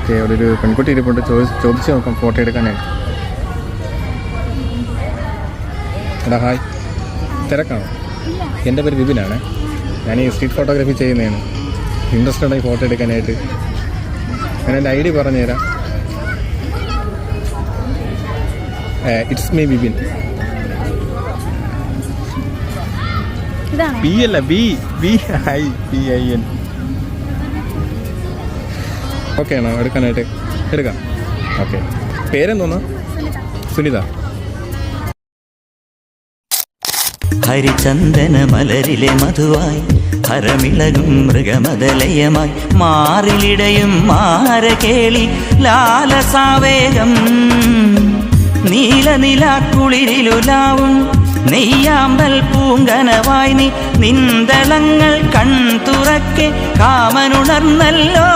Okay, അവിടെ ഒരു പെൺകുട്ടി ഇരിപ്പുണ്ട്. ചോദിച്ചു നോക്കാം ഫോട്ടോ എടുക്കാനായിട്ട്. എടാ ഹായ്, തിരക്കാണോ? എൻ്റെ പേര് വിപിനാണ്. ഞാൻ ഈ സ്ട്രീറ്റ് ഫോട്ടോഗ്രാഫി ചെയ്യുന്നതാണ്. ഇൻട്രസ്റ്റഡ് ആയി ഫോട്ടോ എടുക്കാനായിട്ട്. ഞാൻ എൻ്റെ ഐ ഡി പറഞ്ഞു തരാം. It's me Vipin. ബി അല്ല, BIBIN. ഓക്കെ ആണോ എടുക്കാനായിട്ട്? എടുക്കാം. ഓക്കെ, പേരെന്തോന്നാ? സുനിത. ഹരിചന്ദന മലരിലെ മധുവായി ഹരമിളകും മൃഗമതലയമായി മാറിലിടയും മാരകേളി ലാലസാവേഗം നീലനിലാക്കുളിരിലുലാവും നെയ്യാമ്പൽ പൂങ്കനവായി നീ നിന്തളങ്ങൾ കൺതുറക്കെ കാമനുണർന്നല്ലോ.